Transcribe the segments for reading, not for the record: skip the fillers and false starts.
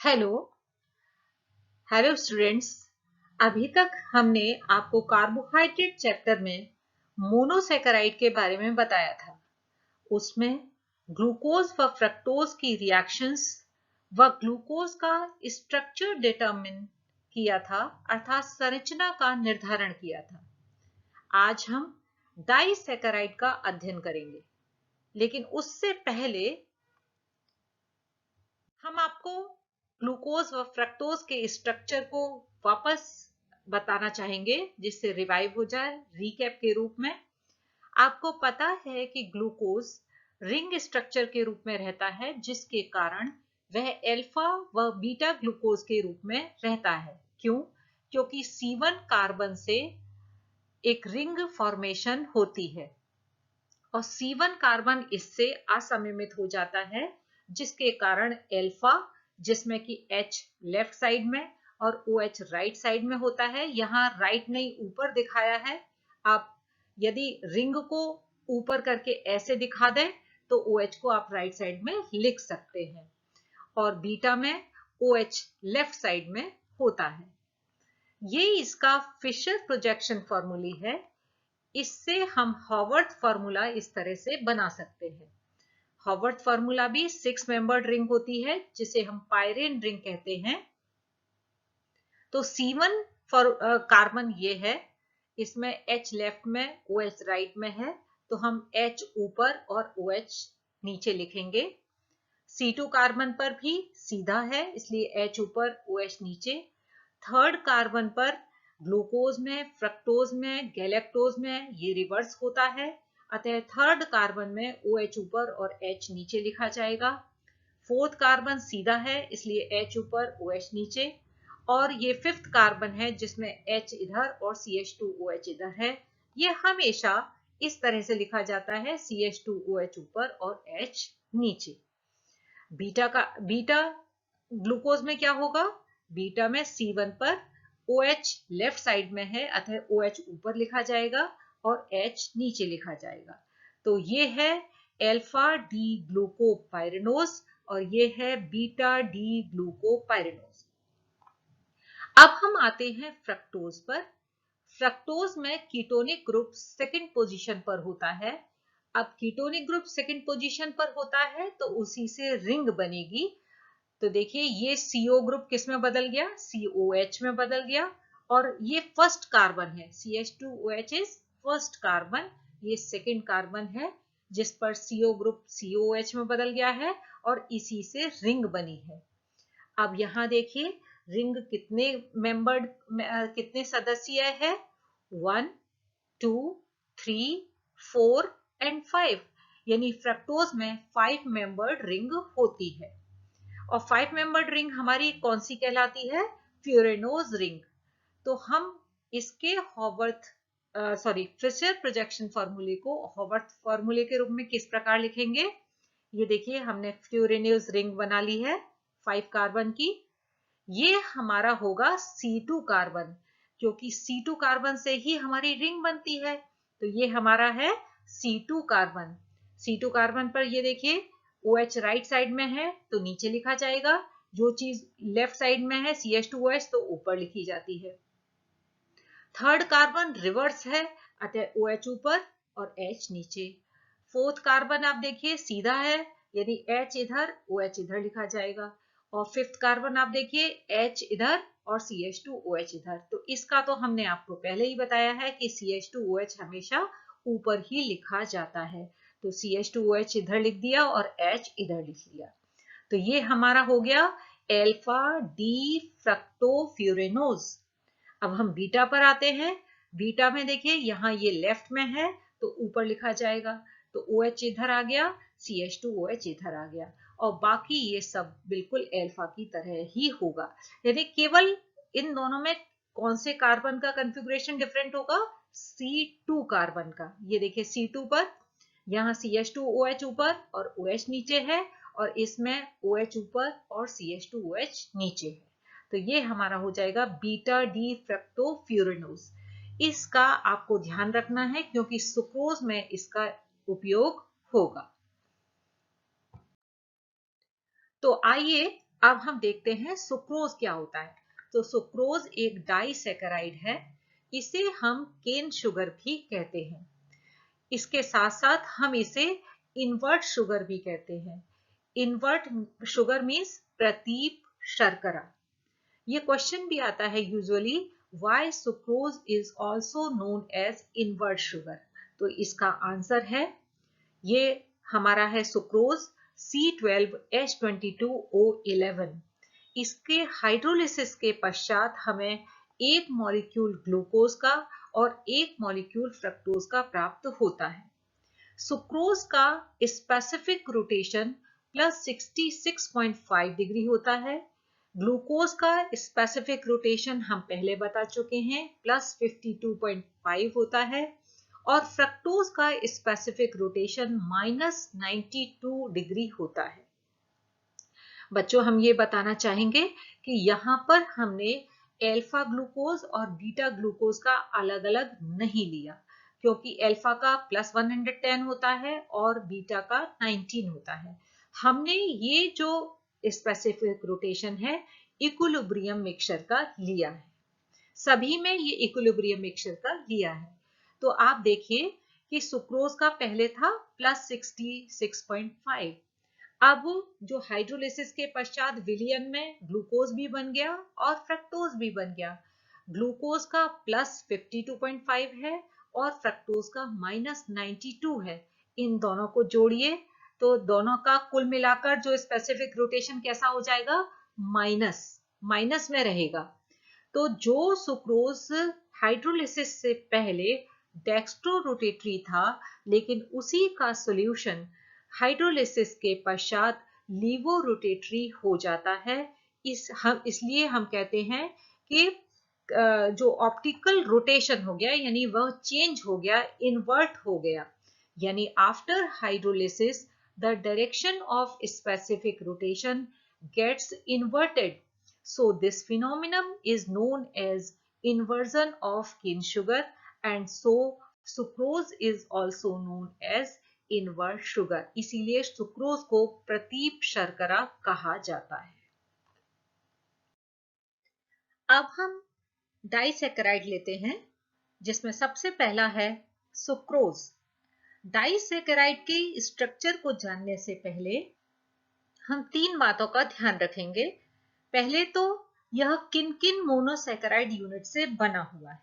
Hello hello students. अभी तक हमने आपको कार्बोहाइड्रेट चैप्टर में मोनोसेकेराइड के बारे में बताया था। उसमें ग्लूकोज व फ्रक्टोज की रिएक्शंस व ग्लूकोज का स्ट्रक्चर डिटरमिन किया था, अर्थात संरचना का निर्धारण किया था। आज हम डाइसेकेराइड का अध्ययन करेंगे, लेकिन उससे पहले हम आपको ग्लूकोज व फ्रक्टोज के स्ट्रक्चर को वापस बताना चाहेंगे, जिससे रिवाइव हो जाए। रीकैप के रूप में आपको पता है कि ग्लूकोज रिंग स्ट्रक्चर के रूप में रहता है, जिसके कारण वह अल्फा व बीटा ग्लूकोज के रूप में रहता है। क्यों? क्योंकि C1 कार्बन से एक रिंग फॉर्मेशन होती है और C1 कार्बन इससे असममित हो जाता है, जिसके कारण अल्फा, जिसमें कि H लेफ्ट साइड में और OH राइट साइड में होता है। यहाँ राइट नहीं ऊपर दिखाया है। आप यदि रिंग को ऊपर करके ऐसे दिखा दें तो OH को आप राइट साइड में लिख सकते हैं, और बीटा में OH लेफ्ट साइड में होता है। ये इसका फिशर प्रोजेक्शन फॉर्मूली है। इससे हम हॉवर्थ फॉर्मूला इस तरह से बना सकते हैं। हॉवर्थ फॉर्मूला भी 6 मेंबर्ड रिंग होती है, जिसे हम पायरेन रिंग कहते हैं। तो C1 कार्बन ये है, इसमें H लेफ्ट में OH राइट में है, तो हम H ऊपर और OH नीचे लिखेंगे। C2 कार्बन पर भी सीधा है, इसलिए H ऊपर OH नीचे। थर्ड कार्बन पर ग्लूकोज में, फ्रक्टोज में, गैलेक्टोज में ये रिवर्स होता है, अतः थर्ड कार्बन में OH ऊपर और H नीचे लिखा जाएगा। फोर्थ कार्बन सीधा है, इसलिए H ऊपर OH नीचे। और ये फिफ्थ कार्बन है, जिसमें H इधर और CH2OH इधर है। ये हमेशा इस तरह से लिखा जाता है, CH2OH ऊपर और H नीचे। बीटा ग्लूकोज में क्या होगा? बीटा में C1 पर OH लेफ्ट साइड में है, अतः OH ऊपर लिखा जाएगा और H नीचे लिखा जाएगा। तो ये है अल्फा डी ग्लूकोपाइरेनोज और ये है बीटा डी ग्लूकोपाइरेनोज। अब हम आते हैं फ्रक्टोज पर। फ्रक्टोज में कीटोनिक ग्रुप सेकंड पोजीशन पर होता है। अब कीटोनिक ग्रुप सेकंड पोजीशन पर होता है तो उसी से रिंग बनेगी। तो देखिए, ये CO ग्रुप किस में बदल गया? COH में बदल गया। और ये फर्स्ट कार्बन है, CH2OH इज फर्स्ट कार्बन। ये सेकंड कार्बन है, जिस पर CO ग्रुप COH में बदल गया है और इसी से रिंग बनी है। अब यहां देखिए, रिंग कितने मेंबर्ड, कितने सदस्यीय है? 1 2 3 4 एंड 5, यानी फ्रक्टोज में 5 मेंबर्ड रिंग होती है। और 5 मेंबर्ड रिंग हमारी कौन सी कहलाती है? फ्यूरेनोज रिंग। तो हम इसके फिशर प्रोजेक्शन फॉर्मूले को हॉवर्थ फॉर्मूले के रूप में किस प्रकार लिखेंगे? ये देखिए, हमने फ्यूरेनोज रिंग बना ली है 5 कार्बन की। ये हमारा होगा C2 कार्बन, क्योंकि C2 कार्बन से ही हमारी रिंग बनती है। तो ये हमारा है C2 कार्बन। C2 कार्बन पर ये देखिए, OH राइट साइड में है तो नीचे लिखा जाएगा। जो चीज लेफ्ट साइड में है, CH2OH, तो ऊपर लिखी जाती है। थर्ड कार्बन रिवर्स है, अतः OH ऊपर और H नीचे। फोर्थ कार्बन आप देखिए सीधा है, यानी H इधर OH इधर लिखा जाएगा। और फिफ्थ कार्बन आप देखिए, H इधर और CH2OH इधर। तो इसका तो हमने आपको पहले ही बताया है कि CH2OH हमेशा ऊपर ही लिखा जाता है। तो CH2OH इधर लिख दिया और H इधर लिख लिया। तो ये हमारा हो गया अल्फा डी फ्रक्टोफ्यूरेनोज। अब हम बीटा पर आते हैं। बीटा में देखिए, यहाँ ये लेफ्ट में है तो ऊपर लिखा जाएगा। तो OH इधर आ गया, CH2OH इधर आ गया, और बाकी ये सब बिल्कुल अल्फा की तरह ही होगा। यानी केवल इन दोनों में कौन से कार्बन का कॉन्फ़िगरेशन डिफरेंट होगा? C2 कार्बन का। ये देखिए, C2 पर यहाँ CH2OH ऊपर और OH नीचे है, और इसमें OH ऊपर और CH2OH नीचे है। तो ये हमारा हो जाएगा बीटा डी फ्रक्टोफ्यूरेनोज। इसका आपको ध्यान रखना है, क्योंकि सुक्रोज में इसका उपयोग होगा। तो आइए अब हम देखते हैं सुक्रोज क्या होता है। तो सुक्रोज एक डाइसैकेराइड है, इसे हम केन शुगर भी कहते हैं। इसके साथ साथ हम इसे इन्वर्ट शुगर भी कहते हैं। इन्वर्ट शुगर मीन्स प्रतीप शर्करा। ये क्वेश्चन भी आता है usually, why sucrose is also known as invert sugar. तो इसका आंसर है, ये हमारा है सुक्रोज C12H22O11। इसके हाइड्रोलिसिस के पश्चात हमें एक मॉलिक्यूल ग्लूकोज का और एक मॉलिक्यूल फ्रक्टोज का प्राप्त होता है। सुक्रोज का स्पेसिफिक रोटेशन प्लस 66.5 डिग्री होता है। ग्लूकोज का स्पेसिफिक रोटेशन हम पहले बता चुके हैं, प्लस 52.5 होता है। और फ्रक्टोज का स्पेसिफिक रोटेशन माइनस 92 डिग्री होता है। बच्चों, हम ये बताना चाहेंगे कि यहाँ पर हमने अल्फा ग्लूकोज और बीटा ग्लूकोज का अलग अलग नहीं लिया, क्योंकि अल्फा का प्लस 110 होता है और बीटा का 19 होता है। हमने ये जो स्पेसिफिक रोटेशन है इक्विलिब्रियम मिक्सचर का लिया है, सभी में ये इक्विलिब्रियम मिक्सचर का लिया है। तो आप देखिए कि सुक्रोज का पहले था प्लस 66.5। अब जो हाइड्रोलिसिस के पश्चात विलियन में ग्लूकोज भी बन गया और फ्रक्टोज भी बन गया। ग्लूकोज का प्लस 52.5 है और फ्रक्टोज का माइनस 92 है। इन दोनों को जोड़िए तो दोनों का कुल मिलाकर जो स्पेसिफिक रोटेशन कैसा हो जाएगा, माइनस माइनस में रहेगा। तो जो सुक्रोज हाइड्रोलिसिस से पहले डेक्स्ट्रो रोटेटरी था, लेकिन उसी का सॉल्यूशन हाइड्रोलिसिस के पश्चात लीवो रोटेटरी हो जाता है। इसलिए हम कहते हैं कि जो ऑप्टिकल रोटेशन हो गया, यानी वह चेंज हो गया, इन्वर्ट हो गया। यानी after hydrolysis the direction of specific rotation gets inverted. So this phenomenon is known as inversion of cane sugar, and so sucrose is also known as invert sugar. इसीलिए सुक्रोज को प्रतीप शर्करा कहा जाता है। अब हम डाइसैकेराइड लेते हैं, जिसमें सबसे पहला है सुक्रोज। डाइसैकेराइड के स्ट्रक्चर को जानने से पहले हम तीन बातों का ध्यान रखेंगे। पहले तो यह किन किन मोनोसैकेराइड यूनिट से बना हुआ है,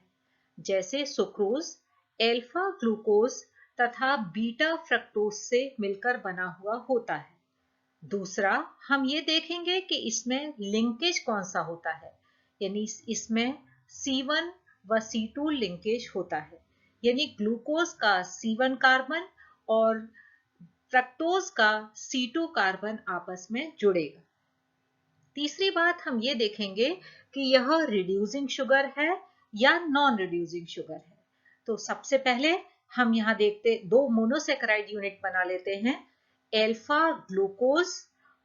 जैसे सुक्रोज अल्फा ग्लूकोज तथा बीटा फ्रक्टोज से मिलकर बना हुआ होता है। दूसरा, हम ये देखेंगे कि इसमें लिंकेज कौन सा होता है, यानी इसमें C1 व C2 लिंकेज होता है, यानी ग्लूकोज का C1 कार्बन और फ्रक्टोज का C2 कार्बन आपस में जुड़ेगा। तीसरी बात हम ये देखेंगे कि यह रिड्यूसिंग शुगर है या नॉन रिड्यूसिंग शुगर है। तो सबसे पहले हम यहाँ देखते दो मोनोसैकेराइड यूनिट बना लेते हैं, अल्फा ग्लूकोज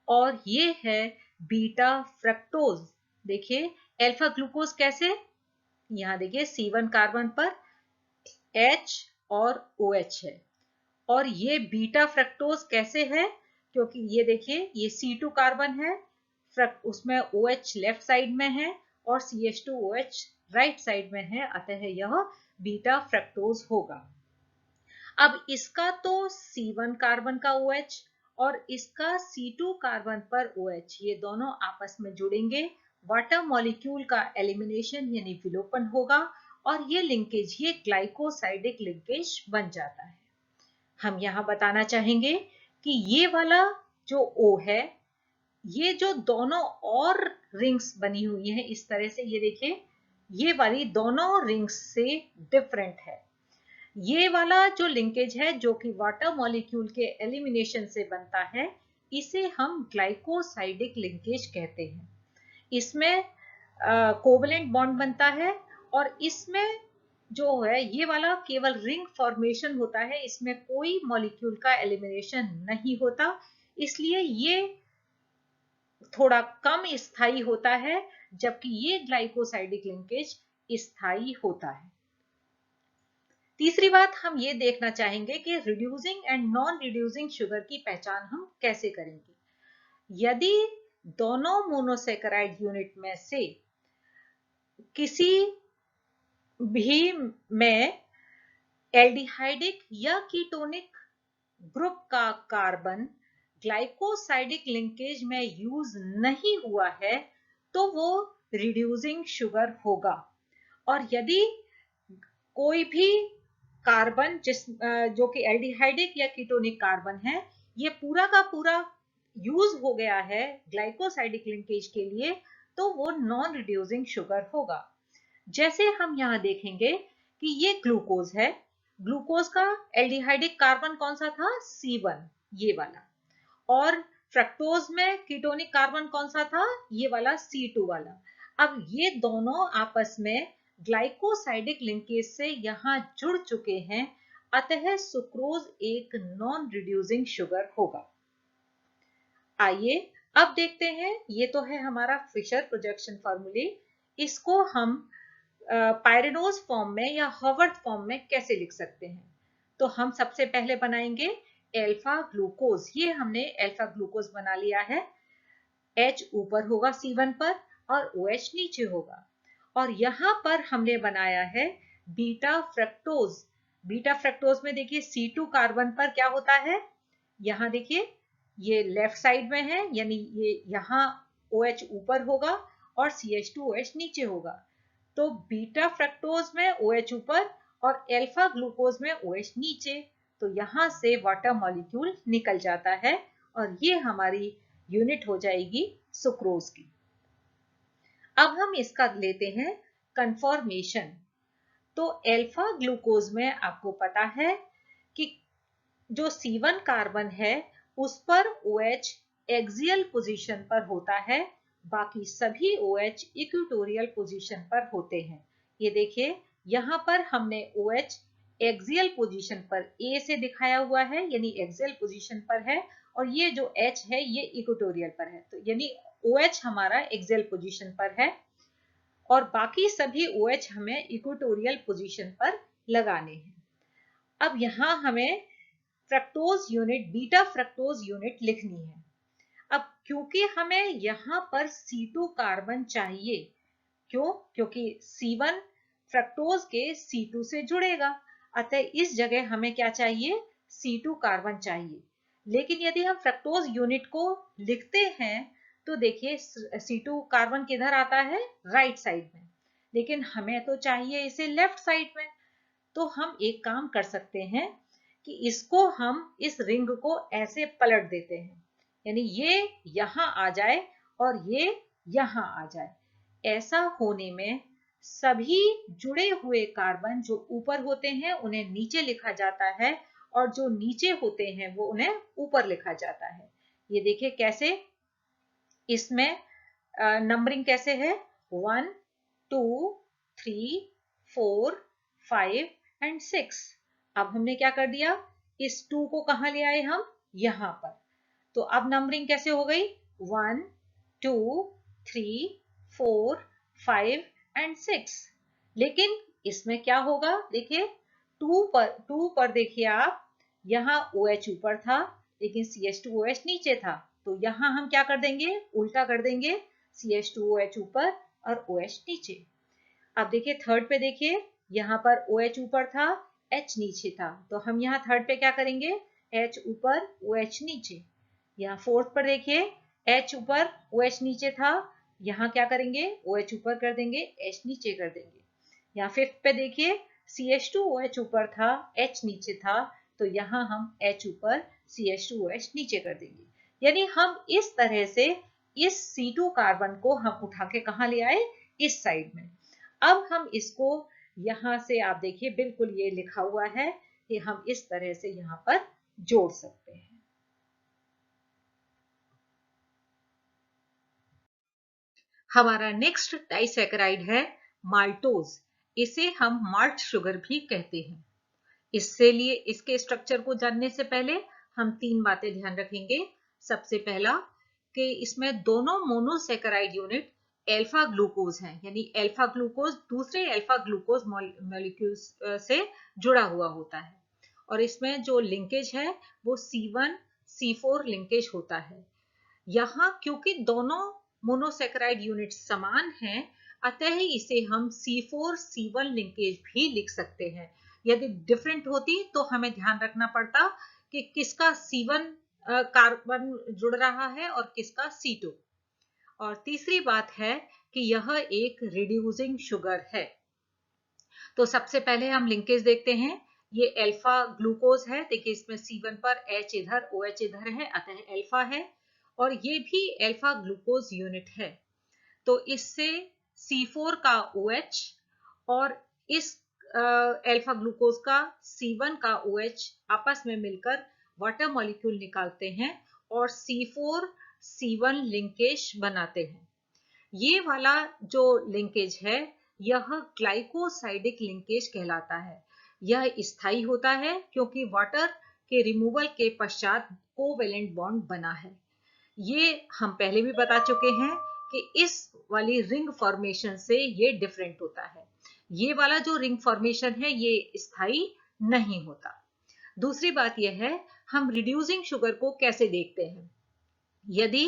और ये है बीटा फ्रक्टोज। देखिए अल्फा ग्लूकोज कैसे, यहाँ देखिए C1 कार्बन पर H और OH है, और ये बीटा फ्रक्टोज कैसे है, क्योंकि ये देखिए ये C2 कार्बन है, उसमें OH लेफ्ट साइड में है और CH2OH राइट साइड में है, अतः यह बीटा फ्रक्टोज होगा। अब इसका तो C1 कार्बन का OH और इसका C2 कार्बन पर OH, ये दोनों आपस में जुड़ेंगे, वाटर मॉलिक्यूल का एलिमिनेशन यानी विलोपन होगा और ये लिंकेज, ये ग्लाइकोसाइडिक लिंकेज बन जाता है। हम यहाँ बताना चाहेंगे कि ये वाला जो O है, ये जो दोनों और रिंग्स बनी हुई हैं इस तरह से, ये देखिए ये वाली दोनों रिंग्स से डिफरेंट है। ये वाला जो लिंकेज है जो कि वाटर मॉलिक्यूल के एलिमिनेशन से बनता है, इसे हम ग्लाइकोसाइडिक लिंकेज कहते हैं। इसमें कोवलेंट बॉन्ड बनता है और इसमें जो है ये वाला केवल रिंग फॉर्मेशन होता है, इसमें कोई मॉलिक्यूल का एलिमिनेशन नहीं होता, इसलिए ये थोड़ा कम स्थायी होता है, जबकि ये ग्लाइकोसाइडिक लिंकेज स्थायी होता है। तीसरी बात हम ये देखना चाहेंगे कि reducing and non reducing sugar की पहचान हम कैसे करेंगे। यदि दोनों मोनोसेकेराइड यूनिट में से किसी भी में एल्डिहाइडिक या कीटोनिक ग्रुप का कार्बन ग्लाइकोसाइडिक लिंकेज में यूज नहीं हुआ है तो वो रिड्यूसिंग शुगर होगा। और यदि कोई भी कार्बन जो कि एल्डिहाइडिक या कीटोनिक कार्बन है, ये पूरा का पूरा यूज हो गया है ग्लाइकोसाइडिक लिंकेज के लिए, तो वो नॉन रिड्यूसिंग शुगर होगा। जैसे हम यहाँ देखेंगे कि ये ग्लूकोज है, ग्लूकोज का एल्डिहाइडिक कार्बन कौन सा था, C1, ये वाला। और फ्रक्टोज में कीटोनिक कार्बन कौन सा था, ये वाला C2 वाला। अब ये दोनों आपस में ग्लाइकोसाइडिक लिंकेज से यहां जुड़ चुके हैं, अतः सुक्रोज एक नॉन रिड्यूसिंग शुगर होगा। आइए अब देखते हैं, ये तो है हमारा फिशर प्रोजेक्शन फॉर्मूले, इसको हम पायरेनोज फॉर्म में या हॉवर्थ फॉर्म में कैसे लिख सकते हैं। तो हम सबसे पहले बनाएंगे एल्फा ग्लूकोज। ये हमने एल्फा ग्लूकोज बना लिया है। H ऊपर होगा C1 पर और OH नीचे होगा। और यहां पर हमने बनाया है बीटा फ्रक्टोज। बीटा फ्रक्टोज में देखिए C2 कार्बन पर क्या होता है, यहां देखिए ये लेफ्ट साइड में है, यानी ये यहां OH ऊपर होगा और CH2OH नीचे होगा। तो बीटा फ्रक्टोज में OH ऊपर और एल्फा ग्लूकोज में OH नीचे, तो यहां से वाटर मॉलिक्यूल निकल जाता है और ये हमारी यूनिट हो जाएगी सुक्रोज की। अब हम इसका लेते हैं कन्फॉर्मेशन। तो एल्फा ग्लूकोज में आपको पता है कि जो C1 कार्बन है उस पर OH एक्सियल पोजीशन पर होता है, बाकी सभी OH इक्वेटोरियल पोजीशन पर होते हैं। ये देखिए यहां पर हमने OH एक्सियल पोजीशन पर A से दिखाया हुआ है, यानी एक्सियल पोजीशन पर है, और ये जो H है ये इक्वेटोरियल पर है, तो यानी OH हमारा एक्सियल पोजीशन पर है और बाकी सभी OH हमें इक्वेटोरियल पोजीशन पर लगाने हैं। अब यहां हमें fructose unit, beta fructose unit लिखनी है। अब क्योंकि हमें यहां पर C2 कार्बन चाहिए, क्यों, क्योंकि C1 फ्रक्टोज के C2 से जुड़ेगा, अतः इस जगह हमें क्या चाहिए, C2 कार्बन चाहिए। लेकिन यदि हम फ्रक्टोज यूनिट को लिखते हैं तो देखिए C2 कार्बन किधर आता है, राइट साइड में, लेकिन हमें तो चाहिए इसे लेफ्ट साइड में। तो हम एक काम कर सकते हैं कि इसको हम इस रिंग को ऐसे पलट देते हैं, यानी ये यहां आ जाए और ये यहां आ जाए। ऐसा होने में सभी जुड़े हुए कार्बन जो ऊपर होते हैं उन्हें नीचे लिखा जाता है और जो नीचे होते हैं वो उन्हें ऊपर लिखा जाता है। ये देखिए कैसे, इसमें नंबरिंग कैसे है, 1 2 3 4 5 एंड 6। अब हमने क्या कर दिया, इस 2 को कहां ले आए हम, यहां पर। तो अब नंबरिंग कैसे हो गई, 1 2 3 4 5 एंड 6। लेकिन इसमें क्या होगा, देखिए 2 पर देखिए आप, यहां OH ऊपर था लेकिन CH2OH नीचे था, तो यहां हम क्या कर देंगे, उल्टा कर देंगे, CH2OH ऊपर और OH नीचे। अब देखिए थर्ड पे देखिए, यहाँ पर OH ऊपर था, H नीचे था, तो हम यहाँ थर्ड पे क्या करेंगे, H ऊपर OH नीचे। यहाँ फोर्थ पर देखिए H ऊपर OH नीचे था, यहाँ क्या करेंगे, OH ऊपर कर देंगे, H नीचे कर देंगे। यहाँ फिफ्थ पे देखिए CH2OH ऊपर था, H नीचे था, तो यहाँ हम H ऊपर CH2OH नीचे कर देंगे। यानी हम इस तरह से इस C2 कार्बन को हम उठा के कहाँ ले आए, इस साइड में। अब हम इसको यहां से आप देखिए बिल्कुल ये लिखा हुआ है कि हम इस तरह से यहां पर जोड़ सकते हैं। हमारा नेक्स्ट डाइसैकेराइड है माल्टोज। इसे हम माल्ट शुगर भी कहते हैं। इससे लिए इसके स्ट्रक्चर को जानने से पहले हम 3 बातें ध्यान रखेंगे। सबसे पहला कि इसमें दोनों मोनोसेकेराइड यूनिट अल्फा ग्लूकोज हैं, यानी अल्फा ग्लूकोज दूसरे अल्फा ग्लूकोज मॉलिक्यूल्स से जुड़ा हुआ होता है, और इसमें जो लिंकेज है वो C1 C4 लिंकेज होता है। यहाँ क्योंकि दोनों मोनोसेकेराइड यूनिट समान हैं, अतः इसे हम C4C1 लिंकेज भी लिख सकते हैं। यदि डिफरेंट होती तो हमें ध्यान रखना पड़ता कि किसका C1 कार्बन जुड़ रहा है और किसका C2। और तीसरी बात है कि यह एक रिड्यूसिंग शुगर है। तो सबसे पहले हम लिंकेज देखते हैं। ये अल्फा ग्लूकोज है, देखिए इसमें C1 पर H इधर OH इधर है, अतः अल्फा है, और ये भी अल्फा ग्लूकोज यूनिट है। तो इससे C4 का OH और इस अल्फा ग्लूकोज का C1 का OH आपस में मिलकर वाटर मॉलिक्यूल निकालते हैं और C4C1 लिंकेज बनाते हैं। ये वाला जो लिंकेज है यह ग्लाइकोसाइडिक लिंकेज कहलाता है। यह स्थायी होता है क्योंकि वाटर के रिमूवल के पश्चात कोवेलेंट बॉन्ड बना है। ये हम पहले भी बता चुके हैं कि इस वाली रिंग फॉर्मेशन से ये डिफरेंट होता है। ये वाला जो रिंग फॉर्मेशन है ये स्थायी नहीं होता। दूसरी बात यह है, हम रिड्यूसिंग शुगर को कैसे देखते हैं। यदि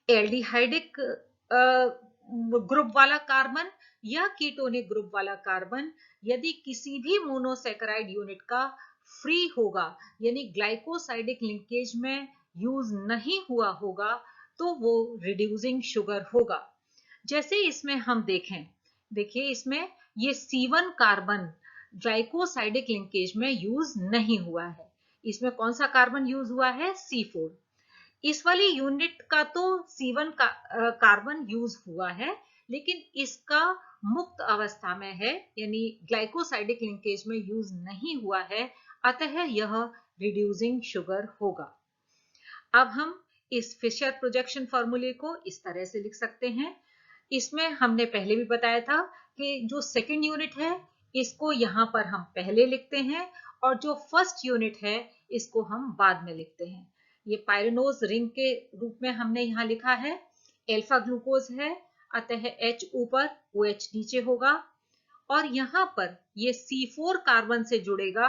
एल्डिहाइडिक ग्रुप वाला कार्बन या कीटोनिक ग्रुप वाला कार्बन यदि किसी भी मोनोसेकेराइड यूनिट का फ्री होगा, यानी ग्लाइकोसाइडिक लिंकेज में यूज नहीं हुआ होगा, तो वो रिड्यूसिंग शुगर होगा। जैसे इसमें हम देखें, देखिए इसमें ये C1 कार्बन ग्लाइकोसाइडिक लिंकेज में यूज नहीं हुआ है। इसमें कौन सा कार्बन यूज हुआ है? C4। इस वाली यूनिट का तो C1 कार्बन यूज हुआ है, लेकिन इसका मुक्त अवस्था में है, यानी ग्लाइकोसाइडिक लिंकेज में यूज नहीं हुआ है, अतः यह रिड्यूसिंग शुगर होगा। अब हम इस फिशर प्रोजेक्शन फॉर्मूले को इस तरह से लिख सकते हैं। इसमें हमने पहले भी बताया था कि जो सेकंड यूनिट है इसको यहाँ पर हम पहले लिखते हैं और जो फर्स्ट यूनिट है इसको हम बाद में लिखते हैं। ये पायरेनोज रिंग के रूप में हमने यहाँ लिखा है। अल्फा ग्लूकोज है, अतः H ऊपर OH नीचे होगा, और यहाँ पर ये C4 कार्बन से जुड़ेगा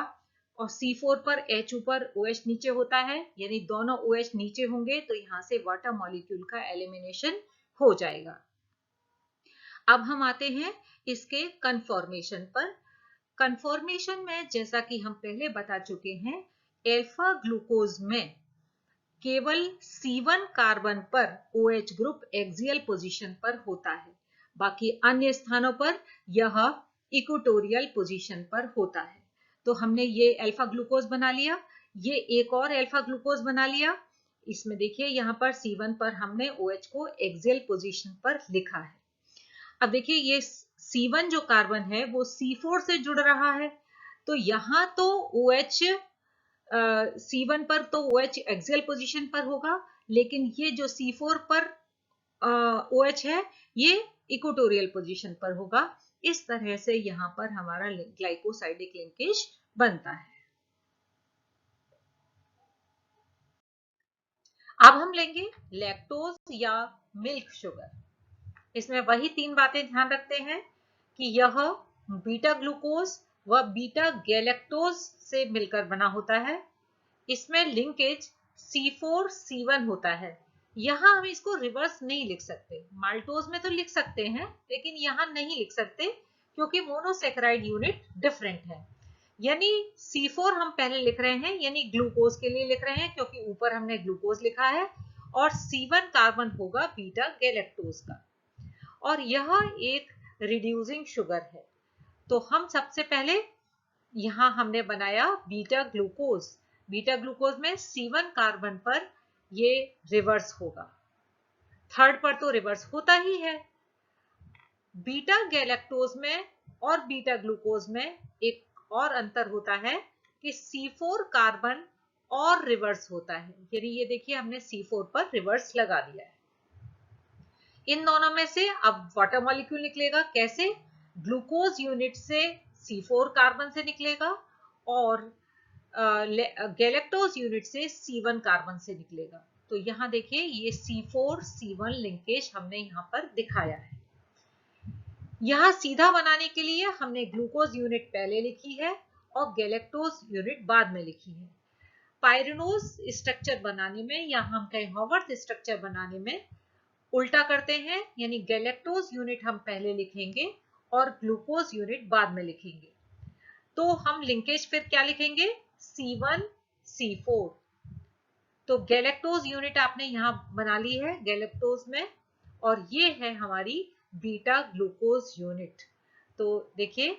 और C4 पर H ऊपर OH नीचे होता है, यानी दोनों OH नीचे होंगे तो यहाँ से वाटर मॉलिक्यूल का एलिमिनेशन हो जाएगा। अब हम आते हैं इसके कन्फॉर्मेशन पर। कन्फॉर्मेशन में जैसा कि हम पहले बता चुके हैं, अल्फा ग्लूकोज में केवल C1 कार्बन पर OH ग्रुप एक्सियल पोजीशन पर होता है, बाकी अन्य स्थानों पर यह इक्वेटोरियल पोजीशन पर होता है। तो हमने ये अल्फा ग्लूकोज बना लिया, ये एक और अल्फा ग्लूकोज बना लिया। इसमें देखिए यहाँ पर C1 पर हमने OH को एक्सियल पोजीशन पर लिखा है। अब देखिए ये C1 जो कार्बन है वो C4 से जुड़ रहा है, तो यहाँ तो OH C1 पर तो OH एक्सियल पोजीशन पर होगा, लेकिन ये जो C4 पर OH है ये इक्वेटोरियल पोजीशन पर होगा। इस तरह से यहाँ पर हमारा ग्लाइकोसाइडिक लिंकेज बनता है। अब हम लेंगे लैक्टोज या मिल्क शुगर। इसमें वही तीन बातें ध्यान रखते हैं कि यह बीटा ग्लूकोज व बीटा गैलेक्टोज से मिलकर बना होता है। इसमें लिंकेज C4C1 होता है। यहाँ हम इसको रिवर्स नहीं लिख सकते। माल्टोज में तो लिख सकते हैं, लेकिन यहाँ नहीं लिख सकते क्योंकि मोनोसेकेराइड यूनिट डिफरेंट है। यानी C4 हम पहले लिख रहे हैं, यानी ग्लूकोज के लिए लिख रहे हैं क्योंकि ऊपर हमने ग्लूकोज लिखा है, और C1 कार्बन होगा बीटा गैलेक्टोज का, और यह एक रिड्यूसिंग शुगर है। तो हम सबसे पहले यहाँ हमने बनाया बीटा ग्लूकोज। बीटा ग्लूकोज में C1 कार्बन पर ये रिवर्स होगा, थर्ड पर तो रिवर्स होता ही है। बीटा गैलेक्टोज में और बीटा ग्लूकोज में एक और अंतर होता है कि C4 कार्बन और रिवर्स होता है, यानी ये देखिए हमने C4 पर रिवर्स लगा दिया है। इन दोनों में से अब वाटर मॉलिक्यूल निकलेगा कैसे? ग्लूकोज यूनिट से C4 कार्बन से निकलेगा और गैलेक्टोज यूनिट से C1 कार्बन से निकलेगा। तो यहाँ देखिए ये C4C1 लिंकेज हमने यहाँ पर दिखाया है। यहाँ सीधा बनाने के लिए हमने ग्लूकोज यूनिट पहले लिखी है और गैलेक्टोज यूनिट बाद में लिखी है। पायरिनोज स्ट्रक्चर बनाने में या हम कहें हॉवर्थ स्ट्रक्चर बनाने में उल्टा करते हैं, यानी गैलेक्टोज यूनिट हम पहले लिखेंगे और ग्लूकोज यूनिट बाद में लिखेंगे। तो हम लिंकेज फिर क्या लिखेंगे, C1C4। तो गैलेक्टोज यूनिट आपने यहां बना ली है गैलेक्टोज में, और ये है हमारी बीटा ग्लूकोज यूनिट। तो देखिए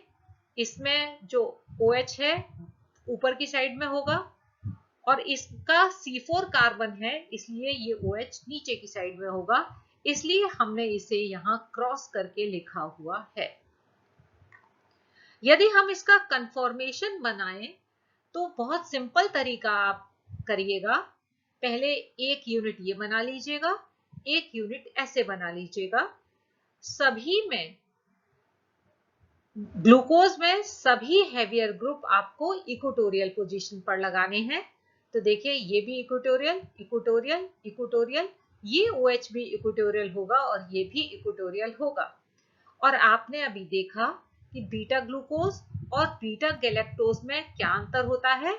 इसमें जो OH है ऊपर की साइड में होगा और इसका C4 कार्बन है, इसलिए ये OH नीचे की साइड में होगा, इसलिए हमने इसे यहां क्रॉस करके लिखा हुआ है। यदि हम इसका कन्फॉर्मेशन बनाएं तो बहुत सिंपल तरीका आप करिएगा। पहले एक यूनिट ये बना लीजिएगा, एक यूनिट ऐसे बना लीजिएगा। सभी में ग्लूकोज में सभी हेवियर ग्रुप आपको इक्वेटोरियल पोजीशन पर लगाने हैं। तो देखिए ये भी इक्वेटोरियल इक्वेटोरियल इक्वेटोरियल, ये OH भी इक्वेटोरियल होगा और ये भी इक्वेटोरियल होगा। और आपने अभी देखा कि बीटा ग्लूकोज और बीटा गैलेक्टोज में क्या अंतर होता है,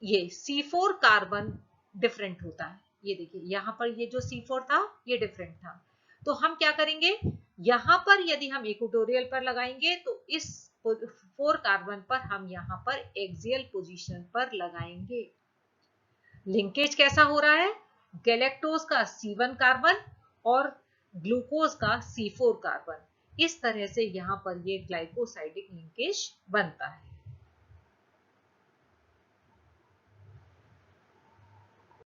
ये C4 कार्बन डिफरेंट होता है। ये देखिए यहां पर ये जो C4 था ये डिफरेंट था। तो हम क्या करेंगे, यहां पर यदि हम इक्वेटोरियल पर लगाएंगे तो इस 4 कार्बन पर हम यहां पर एक्सियल पोजीशन पर लगाएंगे। लिंकेज कैसा हो रहा है, गैलेक्टोज का C1 कार्बन और ग्लूकोज का C4 कार्बन, इस तरह से यहां पर ये ग्लाइकोसाइडिक लिंकेज बनता है।